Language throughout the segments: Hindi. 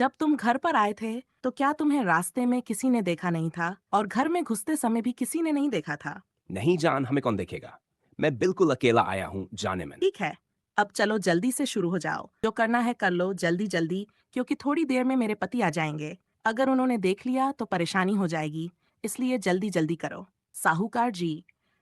जब तुम घर पर आए थे तो क्या तुम्हें रास्ते में किसी ने देखा नहीं था और घर में घुसते समय भी किसी ने नहीं देखा था? नहीं जान, हमें कौन देखेगा। मैं बिल्कुल अकेला आया हूँ जाने मन। ठीक है, अब चलो जल्दी से शुरू हो जाओ। जो करना है कर लो जल्दी जल्दी, क्योंकि थोड़ी देर में मेरे पति आ जाएंगे। अगर उन्होंने देख लिया तो परेशानी हो जाएगी, इसलिए जल्दी जल्दी करो। साहूकार जी,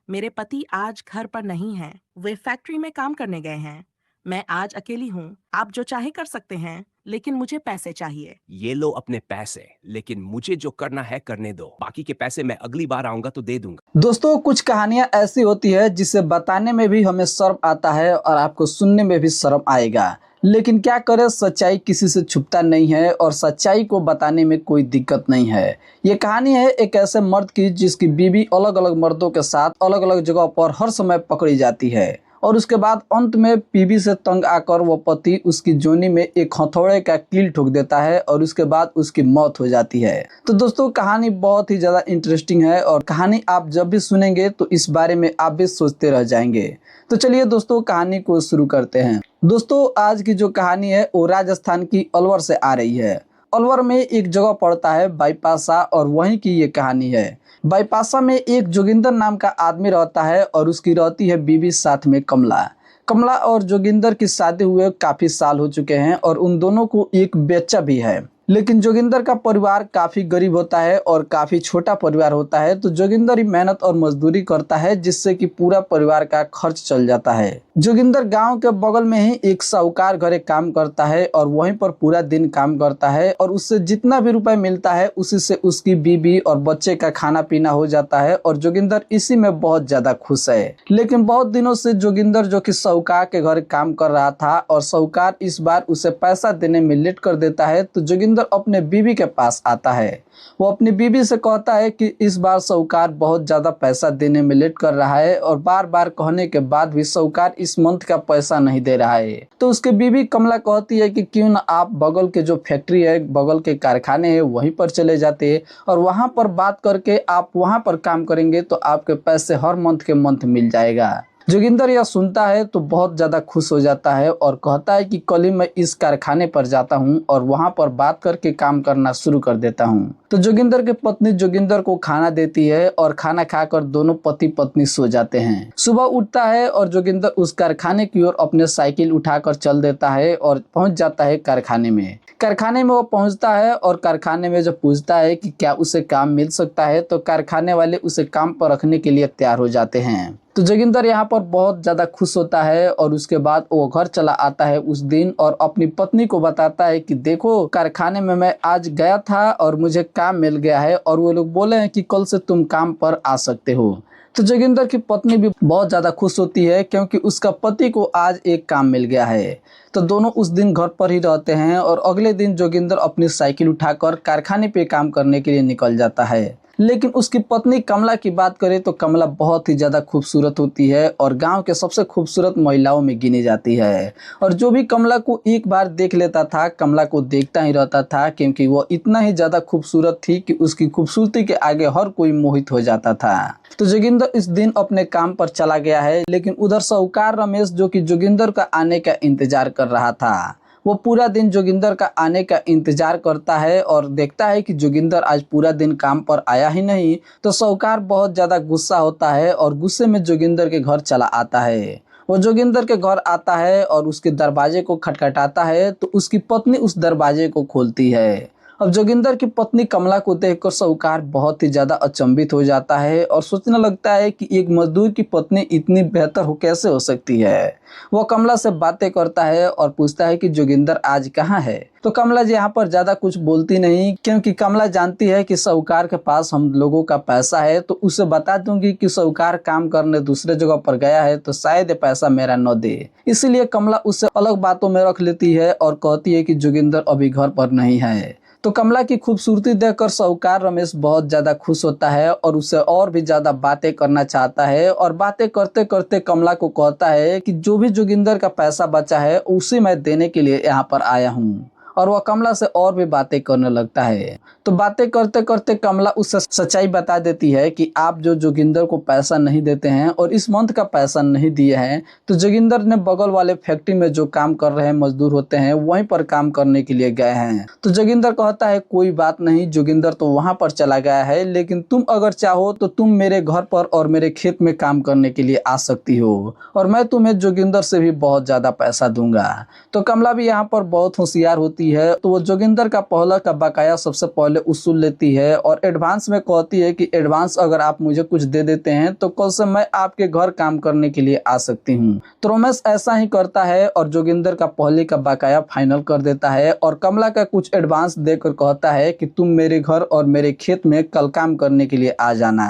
मेरे पति आज घर पर नहीं हैं, वे फैक्ट्री में काम करने गए हैं। मैं आज अकेली हूँ, आप जो चाहे कर सकते हैं, लेकिन मुझे पैसे चाहिए। ये लो अपने पैसे, लेकिन मुझे जो करना है करने दो। बाकी के पैसे मैं अगली बार आऊंगा तो दे दूंगा। दोस्तों, कुछ कहानियां ऐसी होती है जिसे बताने में भी हमें शर्म आता है और आपको सुनने में भी शर्म आएगा। लेकिन क्या करें, सच्चाई किसी से छुपता नहीं है और सच्चाई को बताने में कोई दिक्कत नहीं है। ये कहानी है एक ऐसे मर्द की जिसकी बीवी अलग अलग मर्दों के साथ अलग अलग जगह पर हर समय पकड़ी जाती है और उसके बाद अंत में बीवी से तंग आकर वो पति उसकी जोनी में एक हथौड़े का कील ठोक देता है और उसके बाद उसकी मौत हो जाती है। तो दोस्तों, कहानी बहुत ही ज़्यादा इंटरेस्टिंग है और कहानी आप जब भी सुनेंगे तो इस बारे में आप भी सोचते रह जाएंगे। तो चलिए दोस्तों, कहानी को शुरू करते हैं। दोस्तों, आज की जो कहानी है वो राजस्थान की अलवर से आ रही है। अलवर में एक जगह पड़ता है बाईपासा और वहीं की ये कहानी है। बाईपासा में एक जोगिंदर नाम का आदमी रहता है और उसकी रहती है बीवी, साथ में कमला। कमला और जोगिंदर की शादी हुए काफी साल हो चुके हैं और उन दोनों को एक बच्चा भी है। लेकिन जोगिंदर का परिवार काफी गरीब होता है और काफी छोटा परिवार होता है, तो जोगिंदर ही मेहनत और मजदूरी करता है जिससे कि पूरा परिवार का खर्च चल जाता है। जोगिंदर गांव के बगल में ही एक साहूकार घरे काम करता है और वहीं पर पूरा दिन काम करता है और उससे जितना भी रुपए मिलता है उसी से उसकी बीवी और बच्चे का खाना पीना हो जाता है और जोगिंदर इसी में बहुत ज्यादा खुश है। लेकिन बहुत दिनों से जोगिंदर, जो कि साहूकार के घर काम कर रहा था और साहूकार इस बार उसे पैसा देने में लेट कर देता है, तो जोगिंदर अपने बीवी के पास आता है। वो अपनी बीवी से कहता है कि इस बार साहूकार बहुत ज्यादा पैसा देने में लेट कर रहा है और बार बार कहने के बाद भी साहूकार इस मंथ का पैसा नहीं दे रहा है। तो उसकी बीवी कमला कहती है कि क्यों ना आप बगल के जो फैक्ट्री है, बगल के कारखाने हैं, वहीं पर चले जाते और वहां पर बात करके आप वहां पर काम करेंगे तो आपके पैसे हर मंथ के मंथ मिल जाएगा। जोगिंदर यह सुनता है तो बहुत ज्यादा खुश हो जाता है और कहता है कि कल ही मैं इस कारखाने पर जाता हूँ और वहां पर बात करके काम करना शुरू कर देता हूँ। तो जोगिंदर की पत्नी जोगिंदर को खाना देती है और खाना खाकर दोनों पति पत्नी सो जाते हैं। सुबह उठता है और जोगिंदर उस कारखाने की ओर अपने साइकिल उठाकर चल देता है और पहुंच जाता है कारखाने में। कारखाने में वो पहुंचता है और कारखाने में जब पूछता है कि क्या उसे काम मिल सकता है, तो कारखाने वाले उसे काम पर रखने के लिए तैयार हो जाते हैं। तो जोगिंदर यहाँ पर बहुत ज्यादा खुश होता है और उसके बाद वो घर चला आता है उस दिन और अपनी पत्नी को बताता है कि देखो, कारखाने में मैं आज गया था और मुझे काम मिल गया है और वो लोग बोले हैं कि कल से तुम काम पर आ सकते हो। तो जोगिंदर की पत्नी भी बहुत ज्यादा खुश होती है क्योंकि उसका पति को आज एक काम मिल गया है। तो दोनों उस दिन घर पर ही रहते हैं और अगले दिन जोगिंदर अपनी साइकिल उठाकर कारखाने पे काम करने के लिए निकल जाता है। लेकिन उसकी पत्नी कमला की बात करें तो कमला बहुत ही ज्यादा खूबसूरत होती है और गांव के सबसे खूबसूरत महिलाओं में गिनी जाती है। और जो भी कमला को एक बार देख लेता था, कमला को देखता ही रहता था क्योंकि वो इतना ही ज्यादा खूबसूरत थी कि उसकी खूबसूरती के आगे हर कोई मोहित हो जाता था। तो जोगिंदर इस दिन अपने काम पर चला गया है, लेकिन उधर साहूकार रमेश, जो कि जोगिंदर का आने का इंतजार कर रहा था, वो पूरा दिन जोगिंदर का आने का इंतजार करता है और देखता है कि जोगिंदर आज पूरा दिन काम पर आया ही नहीं। तो साहूकार बहुत ज्यादा गुस्सा होता है और गुस्से में जोगिंदर के घर चला आता है। वो जोगिंदर के घर आता है और उसके दरवाजे को खटखटाता है, तो उसकी पत्नी उस दरवाजे को खोलती है। अब जोगिंदर की पत्नी कमला को देखकर साहूकार बहुत ही ज्यादा अचंभित हो जाता है और सोचने लगता है कि एक मजदूर की पत्नी इतनी बेहतर हो कैसे हो सकती है। वो कमला से बातें करता है और पूछता है कि जोगिंदर आज कहाँ है। तो कमला जी यहाँ पर ज्यादा कुछ बोलती नहीं क्योंकि कमला जानती है कि साहूकार के पास हम लोगों का पैसा है, तो उसे बता दूंगी कि साहूकार काम करने दूसरे जगह पर गया है तो शायद पैसा मेरा न दे। इसीलिए कमला उससे अलग बातों में रख लेती है और कहती है कि जोगिंदर अभी घर पर नहीं है। तो कमला की खूबसूरती देखकर साहूकार रमेश बहुत ज्यादा खुश होता है और उससे और भी ज्यादा बातें करना चाहता है और बातें करते करते कमला को कहता है कि जो भी जोगिंदर का पैसा बचा है उसे मैं देने के लिए यहाँ पर आया हूँ। और वह कमला से और भी बातें करने लगता है। तो बातें करते करते कमला उससे सच्चाई बता देती है कि आप जो जोगिंदर को पैसा नहीं देते हैं और इस मंथ का पैसा नहीं दिए हैं, तो जोगिंदर ने बगल वाले फैक्ट्री में जो काम कर रहे मजदूर होते हैं वहीं पर काम करने के लिए गए हैं। तो जोगिंदर कहता है कोई बात नहीं, जोगिंदर तो वहां पर चला गया है, लेकिन तुम अगर चाहो तो तुम मेरे घर पर और मेरे खेत में काम करने के लिए आ सकती हो और मैं तुम्हें जोगिंदर से भी बहुत ज्यादा पैसा दूंगा। तो कमला भी यहाँ पर बहुत होशियार होती है, तो वो जोगिंदर का पहला का बकाया सबसे पहले उसूल लेती है और एडवांस में कहती है कि एडवांस अगर आप मुझे कुछ दे देते हैं तो कल से मैं आपके घर काम करने के लिए आ सकती हूँ। तो रमेश ऐसा ही करता है और जोगिंदर का पहले का बकाया फाइनल कर देता है और कमला का कुछ एडवांस देकर कहता है कि तुम मेरे घर और मेरे खेत में कल काम करने के लिए आ जाना।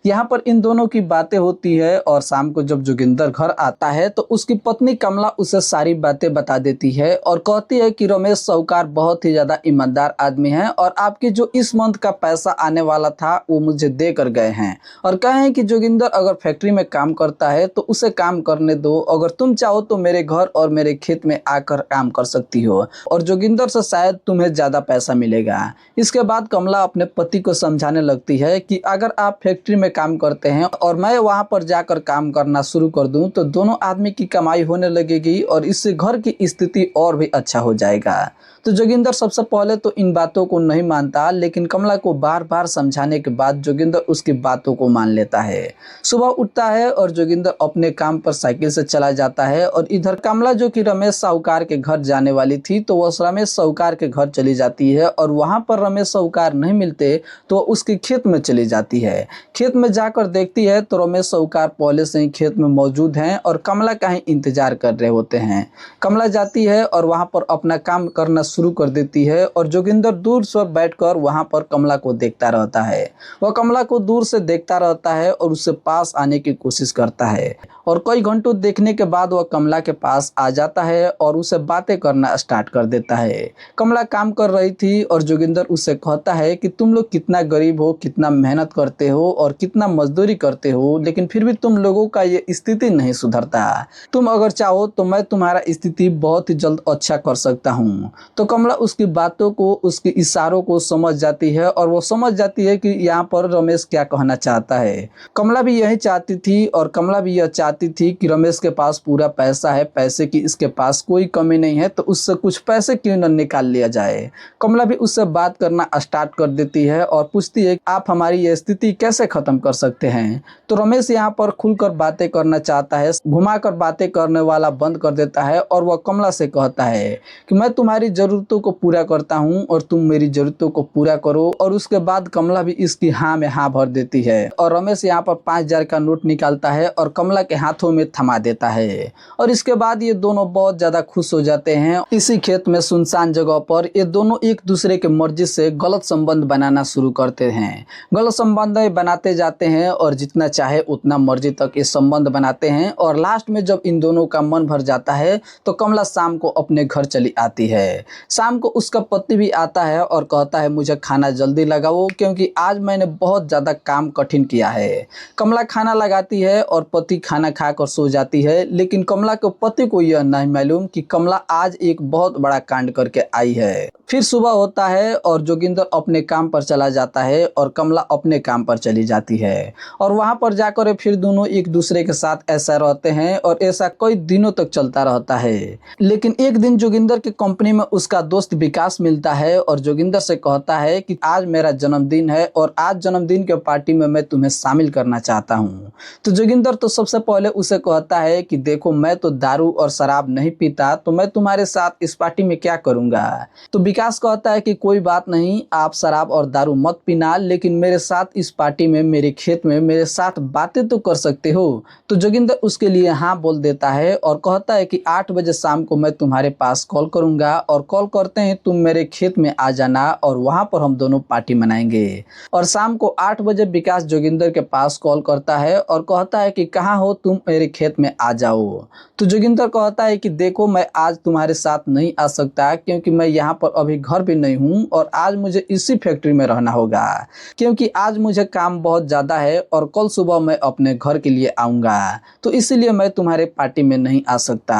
यहाँ पर इन दोनों की बातें होती है और शाम को जब जोगिंदर घर आता है तो उसकी पत्नी कमला उसे सारी बातें बता देती है और कहती है कि रमेश साहूकार बहुत ही ज्यादा ईमानदार आदमी है और आपके जो इस मंथ का पैसा आने वाला था वो मुझे दे कर गए हैं और कहे हैं कि जोगिंदर अगर फैक्ट्री में काम करता है तो उसे काम करने दो, अगर तुम चाहो तो मेरे घर और मेरे खेत में आकर काम कर सकती हो और जोगिंदर से शायद तुम्हें ज्यादा पैसा मिलेगा। इसके बाद कमला अपने पति को समझाने लगती है कि अगर आप फैक्ट्री में काम करते हैं और मैं वहां पर जाकर काम करना शुरू कर दूं तो दोनों आदमी की कमाई होने लगेगी और इससे घर की स्थिति और भी अच्छा हो जाएगा। तो जोगिंदर सबसे पहले तो इन बातों को नहीं मानता, लेकिन कमला को बार बार समझाने के बाद जोगिंदर उसकी बातों को मान लेता है। सुबह उठता है और जोगिंदर अपने काम पर साइकिल से चला जाता है और इधर कमला जो कि रमेश साहूकार के घर जाने वाली थी तो वह रमेश साहूकार के घर चली जाती है और वहां पर रमेश साहूकार नहीं मिलते तो उसके खेत में चली जाती है। खेत में जाकर देखती है तो रमेश साहूकार पहले से ही खेत में मौजूद हैं और कमला का ही इंतजार कर रहे होते हैं। कमला जाती है और वहां पर अपना काम करना शुरू कर देती है और जोगिंदर दूर से बैठकर वहां पर कमला को देखता रहता है। वह कमला को दूर से देखता रहता है और उससे पास आने की कोशिश करता है और कई घंटों देखने के बाद वह कमला के पास आ जाता है और उसे बातें करना स्टार्ट कर देता है। कमला काम कर रही थी और जोगिंदर उससे कहता है कि तुम लोग कितना गरीब हो, कितना मेहनत करते हो और कितना मजदूरी करते हो, लेकिन फिर भी तुम लोगों का ये स्थिति नहीं सुधरता। तुम अगर चाहो तो मैं तुम्हारा स्थिति बहुत ही जल्द अच्छा कर सकता हूँ। तो कमला उसकी बातों को, उसके इशारों को समझ जाती है और वो समझ जाती है कि यहाँ पर रमेश क्या कहना चाहता है। कमला भी यही चाहती थी और कमला भी यह चाहती थी कि रमेश के पास पूरा पैसा है, पैसे की इसके पास कोई कमी नहीं है, तो उससे कुछ पैसे क्यों न निकाल लिया जाए। कमला भी उससे बात करना स्टार्ट कर देती है और पूछती है आप हमारी ये स्थिति कैसे खत्म कर सकते हैं। तो रमेश यहाँ पर खुलकर बातें करना चाहता है, घुमाकर बातें करने वाला बंद कर देता है और वह कमला से कहता है कि मैं तुम्हारी जरूरतों को पूरा करता हूँ और तुम मेरी जरूरतों को पूरा करो। और उसके बाद कमला भी इसकी हाँ में हाँ भर देती है और रमेश यहाँ पर 5,000 का नोट निकालता है और कमला के हाथों में थमा देता है और इसके बाद ये दोनों बहुत ज्यादा खुश हो जाते हैं। इसी खेत में सुनसान जगह पर ये दोनों एक दूसरे के मर्जी से गलत संबंध बनाना शुरू करते हैं। गलत संबंध बनाते जाते हैं और जितना चाहे उतना मर्जी तक ये संबंध बनाते हैं और लास्ट में जब इन दोनों का मन भर जाता है तो कमला शाम को अपने घर चली आती है। शाम को उसका पति भी आता है और कहता है मुझे खाना जल्दी लगाओ क्योंकि आज मैंने बहुत ज़्यादा काम कठिन किया है। कमला खाना लगाती है और पति खाना खाकर सो जाती है, लेकिन कमला के पति को यह नहीं मालूम कि कमला आज एक बहुत बड़ा कांड करके आई है। फिर सुबह होता है और जोगिंदर अपने काम पर चला जाता है और कमला अपने काम पर चली जाती है और वहां पर जाकर फिर दोनों एक दूसरे के साथ ऐसा रहते हैं और ऐसा कई दिनों तक चलता रहता है। लेकिन एक दिन जोगिंदर की कंपनी में उसका दोस्त विकास मिलता है और जोगिंदर से कहता है कि आज मेरा जन्मदिन है और आज जन्मदिन के पार्टी में मैं तुम्हें शामिल करना चाहता हूँ। तो जोगिंदर तो सबसे पहले उसे कहता है कि देखो मैं तो दारू और शराब नहीं पीता, तो मैं तुम्हारे साथ इस पार्टी में क्या करूंगा। तो विकास कहता है कि कोई बात नहीं, आप शराब और दारू मत पीना, लेकिन मेरे साथ इस पार्टी में, मेरे खेत में मेरे साथ बातें तो कर सकते हो। तो जोगिंदर उसके लिए हाँ बोल देता है और कहता है कि 8 बजे शाम को मैं तुम्हारे पास कॉल करूंगा और कॉल करते हैं तुम मेरे खेत में आ जाना और वहां पर हम दोनों पार्टी मनाएंगे। और शाम को 8 बजे विकास जोगिंदर के पास कॉल करता है और कहता है कि कहाँ हो तुम, मेरे खेत में आ जाओ। तो जोगिंदर कहता है कि देखो मैं आज तुम्हारे साथ नहीं आ सकता क्योंकि मैं यहाँ पर अभी घर भी नहीं हूँ और आज मुझे इसी फैक्ट्री में रहना होगा क्योंकि आज मुझे काम बहुत ज़्यादा है और कल सुबह मैं अपने घर के लिए आऊँगा, तो इसीलिए मैं तुम्हारे पार्टी में नहीं आ सकता।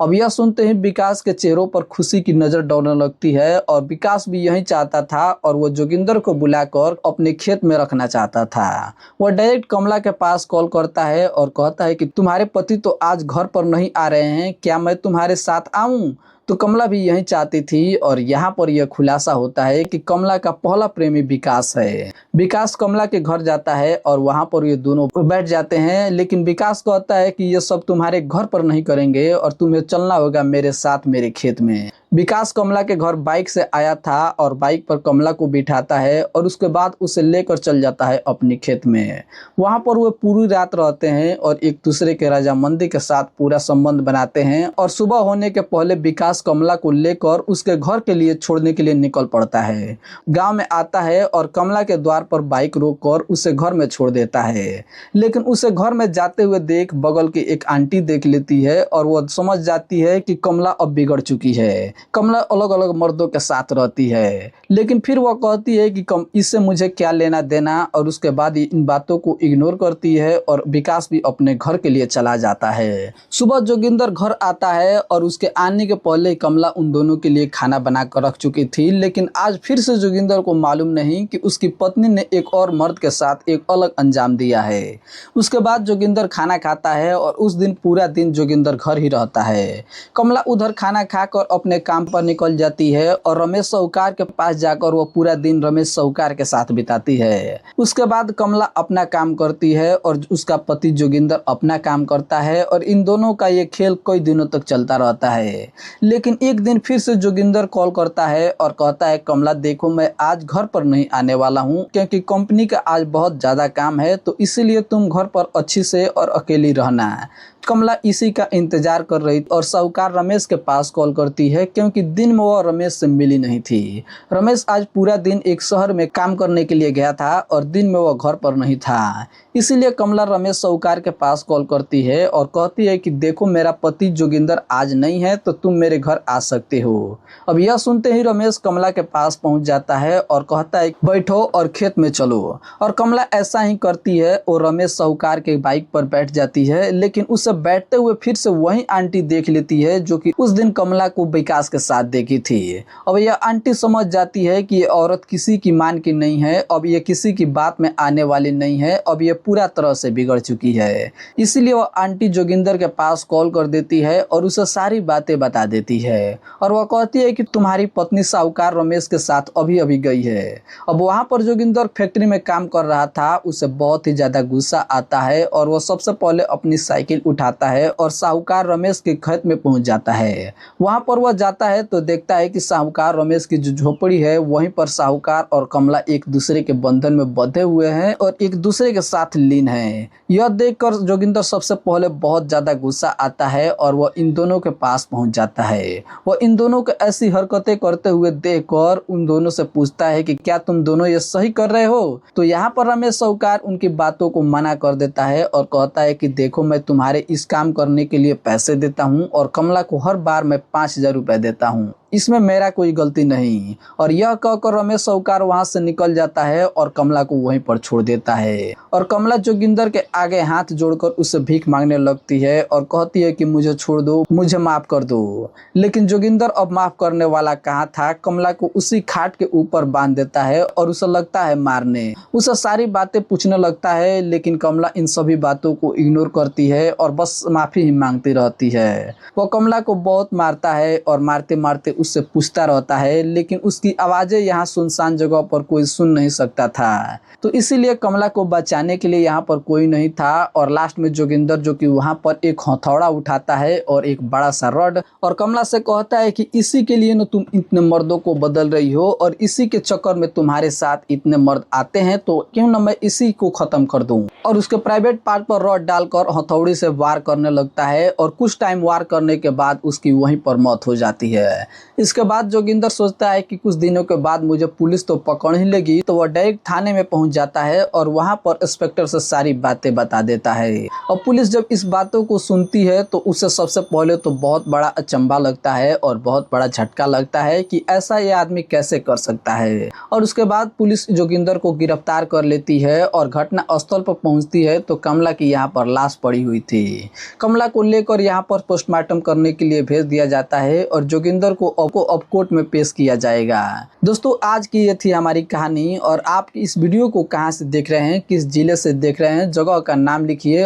अब यह सुनते ही विकास के चेहरों पर खुशी की नज़र दौड़ने लगती है और विकास भी यही चाहता था और वो जोगिंदर को बुलाकर अपने खेत में रखना चाहता था। वह डायरेक्ट कमला के पास कॉल करता है और कहता है कि तुम्हारे पति तो आज घर पर नहीं आ रहे हैं, क्या मैं तुम्हारे साथ आऊं? तो कमला भी यही चाहती थी और यहाँ पर यह खुलासा होता है कि कमला का पहला प्रेमी विकास है। विकास कमला के घर जाता है और वहाँ पर ये दोनों बैठ जाते हैं, लेकिन विकास कहता है कि ये सब तुम्हारे घर पर नहीं करेंगे और तुम्हें चलना होगा मेरे साथ मेरे खेत में। विकास कमला के घर बाइक से आया था और बाइक पर कमला को बिठाता है और उसके बाद उसे लेकर चल जाता है अपने खेत में। वहाँ पर वो पूरी रात रहते हैं और एक दूसरे के रजामंदी के साथ पूरा संबंध बनाते हैं और सुबह होने के पहले विकास कमला को लेकर उसके घर के लिए छोड़ने के लिए निकल पड़ता है। गांव में आता है और कमला के द्वार पर बाइक रोककर उसे घर में छोड़ देता है, लेकिन उसे घर में जाते हुए देख बगल की एक आंटी देख लेती है और वह समझ जाती है कि कमला अब बिगड़ चुकी है। कमला अलग अलग मर्दों के साथ रहती है, लेकिन फिर वह कहती है कि इससे मुझे क्या लेना देना, और उसके बाद इन बातों को इग्नोर करती है और विकास भी अपने घर के लिए चला जाता है। सुबह जोगिंदर घर आता है और उसके आने के पहले कमला उन दोनों के लिए खाना बना कर रख चुकी थी, लेकिन आज फिर से जोगिंदर को मालूम नहीं कि उसकी पत्नी ने एक और मर्द के साथ एक अलग अंजाम दिया है। उसके बाद जोगिंदर खाना खाता है और उस दिन पूरा दिन जोगिंदर घर ही रहता है। कमला उधर खाना खाकर अपने काम पर निकल जाती है और रमेश साहूकार के पास जाकर वो पूरा दिन रमेश साहूकार के साथ बिताती है। उसके बाद कमला अपना काम करती है और उसका पति जोगिंदर अपना काम करता है और इन दोनों का ये खेल कई दिनों तक चलता रहता है। लेकिन एक दिन फिर से जोगिंदर कॉल करता है और कहता है कमला देखो, मैं आज घर पर नहीं आने वाला हूँ क्योंकि कंपनी का आज बहुत ज़्यादा काम है, तो इसीलिए तुम घर पर अच्छी से और अकेली रहना। कमला इसी का इंतजार कर रही और साहूकार रमेश के पास कॉल करती है क्योंकि दिन में वह रमेश से मिली नहीं थी। रमेश आज पूरा दिन एक शहर में काम करने के लिए गया था और दिन में वह घर पर नहीं था। इसीलिए कमला रमेश साहूकार के पास कॉल करती है और कहती है कि देखो, मेरा पति जोगिंदर आज नहीं है तो तुम मेरे घर आ सकते हो। अब यह सुनते ही रमेश कमला के पास पहुंच जाता है और कहता है बैठो और खेत में चलो, और कमला ऐसा ही करती है और रमेश साहूकार के बाइक पर बैठ जाती है, लेकिन उसे बैठते हुए फिर से वही आंटी देख लेती है जो कि उस दिन कमला को विकास के साथ देखी थी। अब यह आंटी समझ जाती है कि ये औरत किसी की मान की नहीं है, अब ये किसी की बात में आने वाली नहीं है, अब ये पूरा तरह से बिगड़ चुकी है। इसीलिए वह आंटी जोगिंदर के पास कॉल कर देती है और उसे सारी बातें बता देती है और वह कहती है कि तुम्हारी पत्नी साहूकार रमेश के साथ अभी अभी गई है। अब वहाँ पर जोगिंदर फैक्ट्री में काम कर रहा था, उसे बहुत ही ज़्यादा गुस्सा आता है और वह सबसे पहले अपनी साइकिल उठाता है और साहूकार रमेश के खेत में पहुंच जाता है। वहां पर वह जाता है तो देखता है कि साहूकार रमेश की जो झोपड़ी है वहीं पर साहूकार और कमला एक दूसरे के बंधन में बंधे हुए हैं और एक दूसरे के साथ लीन है। यह देखकर जोगिंदर सबसे पहले बहुत ज्यादा गुस्सा आता है और वह इन दोनों के पास पहुंच जाता है। वह इन दोनों को ऐसी हरकतें करते हुए देखकर उन दोनों से पूछता है कि क्या तुम दोनों ये सही कर रहे हो? तो यहाँ पर रमेश साहूकार उनकी बातों को मना कर देता है और कहता है कि देखो, मैं तुम्हारे इस काम करने के लिए पैसे देता हूँ और कमला को हर बार मैं 5,000 रुपए देता हूँ, इसमें मेरा कोई गलती नहीं। और यह कहकर रमेश साहूकार वहां से निकल जाता है और कमला को वहीं पर छोड़ देता है और कमला जोगिंदर के आगे हाथ जोड़कर उससे भीख मांगने लगती है और कहती है कि मुझे छोड़ दो, मुझे माफ कर दो। लेकिन जोगिंदर अब माफ करने वाला कहाँ था, कमला को उसी खाट के ऊपर बांध देता है और उसे लगता है मारने। उसे सारी बातें पूछने लगता है, लेकिन कमला इन सभी बातों को इग्नोर करती है और बस माफी ही मांगती रहती है। वह कमला को बहुत मारता है और मारते मारते उससे पूछता रहता है, लेकिन उसकी आवाजें यहाँ सुनसान जगह पर कोई सुन नहीं सकता था, तो इसीलिए कमला को बचाने के लिए यहाँ पर कोई नहीं था। और लास्ट में जोगिंदर जो कि वहाँ पर एक हथौड़ा उठाता है और एक बड़ा सा रॉड और कमला से कहता है कि इसी के लिए न तुम इतने मर्दों को बदल रही हो और इसी के चक्कर में तुम्हारे साथ इतने मर्द आते हैं, तो क्यों न मैं इसी को खत्म कर दूं। और उसके प्राइवेट पार्ट पर रॉड डालकर हथौड़ी से वार करने लगता है और कुछ टाइम वार करने के बाद उसकी वहीं पर मौत हो जाती है। इसके बाद जोगिंदर सोचता है कि कुछ दिनों के बाद मुझे पुलिस तो पकड़ ही लेगी, तो वह डायरेक्ट थाने में पहुंच जाता है और वहां पर इंस्पेक्टर से सारी बातें बता देता है। और पुलिस जब इस बातों को सुनती है तो उसे सबसे पहले तो बहुत बड़ा अचंभा लगता है और बहुत बड़ा झटका लगता है कि ऐसा ये आदमी कैसे कर सकता है। और उसके बाद पुलिस जोगिंदर को गिरफ्तार कर लेती है और घटना स्थल पर पहुंचती है तो कमला की यहाँ पर लाश पड़ी हुई थी। कमला को लेकर यहाँ पर पोस्टमार्टम करने के लिए भेज दिया जाता है और जोगिंदर को आपको अब कोर्ट में पेश किया जाएगा। दोस्तों आज की ये थी हमारी कहानी और आप इस वीडियो को कहाँ से देख रहे हैं, किस जिले से देख रहे हैं, जगह का नाम लिखिए।